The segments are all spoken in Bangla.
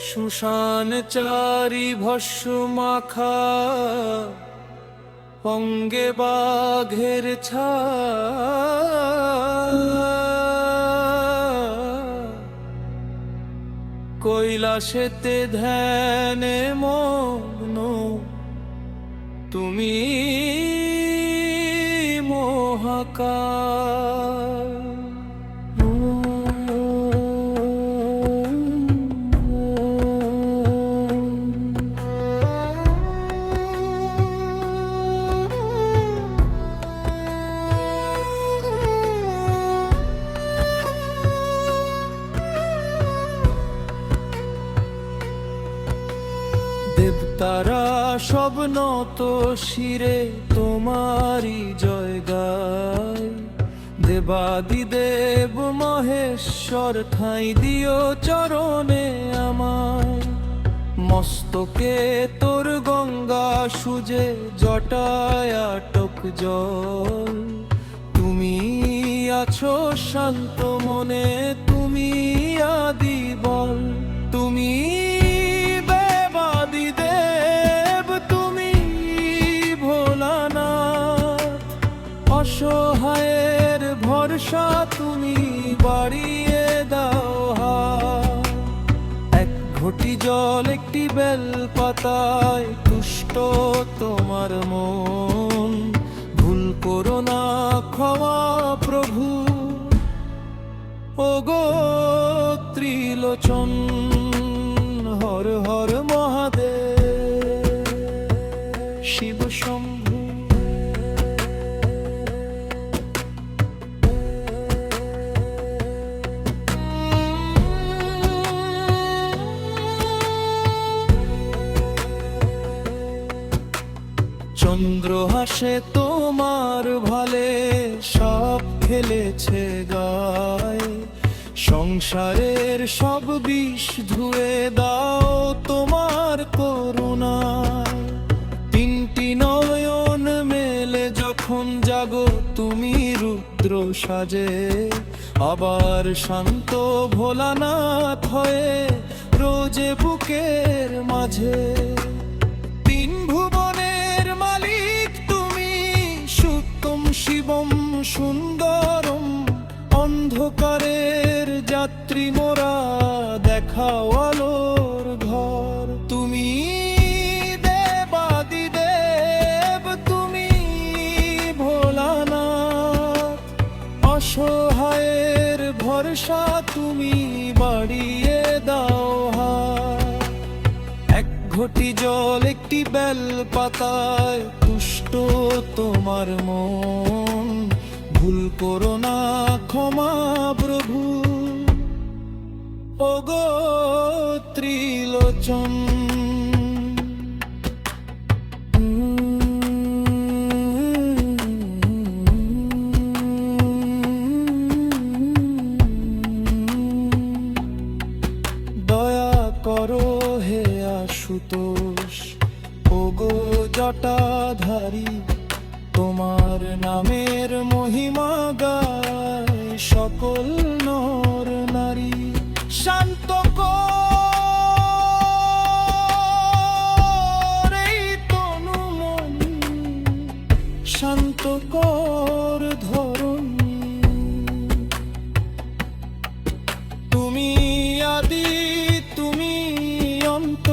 শ্মশান চারি ভস্য মাখা অঙ্গে বাঘের ছায়া, কৈলাসেতে ধ্যানে মগ্ন তুমি মহাকাল। দেবতারা সব নত শিরে তোমারি জয় গায়, দেবাদিদেব মহেশ্বর ঠাঁই দিও চরণে আমায়। মস্তকে তোর গঙ্গা সুজে জটায় আটক জল, তুমি আছো শান্ত মনে তুমি আদি বল। তুমি অসহায়ের ভরসা তুমি বাড়িয়ে দাও হাত। এক ঘটি জল একটি বেল পাতায় তুষ্ট তোমার মন, ভুল করো না ক্ষমা প্রভু ওগো ত্রিলোচন। হর হর মহাদেব শিব শম্ভু। চন্দ্র হাসে তোমার ভালে সব খেলেছে গায়, সংসারের সব বিষ ধুয়ে দাও তোমার করুণায়। তিনটি নয়ন মেলে যখন জাগো তুমি রুদ্র সাজে, আবার শান্ত ভোলানাথ হয়ে রোজে বুকের মাঝে। তিন ভুবনের মালিক তুমি সুত্তম শিবম সুন্দরম, অন্ধকারের যাত্রী মোরা দেখাও আলোর ঘর। তুমি দেবাদিদেব তুমি ভোলানাথ, অসহায়ের ভরসা তুমি বাড়িয়ে দাও হাত। এক ঘটি জল একটি বেল পাতায় তুষ্ট তোমার মন, ভুল করো না ক্ষমা প্রভু ওগো ত্রিলোচন। দয়া করো হে আশুতোষ ওগো জটাধারী, তোমার নামের মহিমা গায় সকল নর নারী। শান্ত কর এই তনু মন, শান্ত কর ধরণী। তুমি আদি তুমি অন্ত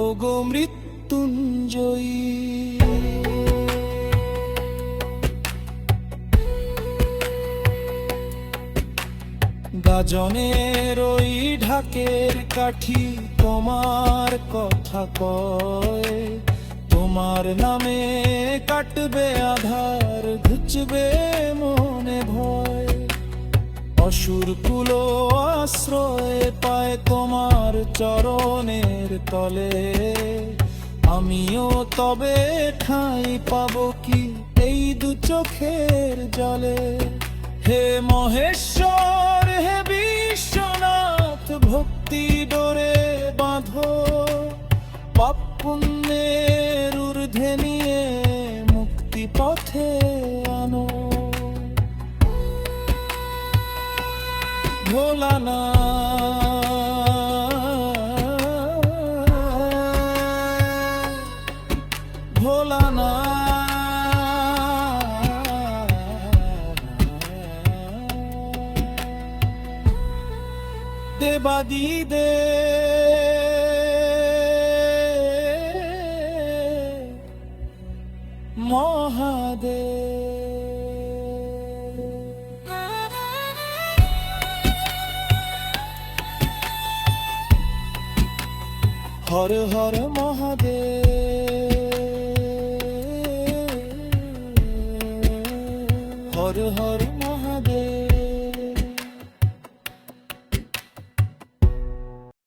ওগো মৃত্যুঞ্জয়ী। গাজনের ওই ঢাকের কাঠি তোমার কথা কয়, তোমার নামে কাটবে আধার ঘুচবে মনে ভয়। অসুর কুলো আশ্রয় পায় তোমার চরণের তলে, আমিও তবে ঠাঁই পাবো কি এই দু চোখের জলে। হে মহেশ্বর হে বিশ্বনাথ ভক্তি ডোরে বাঁধো, পাপ পুণ্যের ঊর্ধ্বে নিয়ে মুক্তি পথে আনো। ভোলানাথ দেবাদি দে মহাদেব। হর হর মহাদেব, হর হর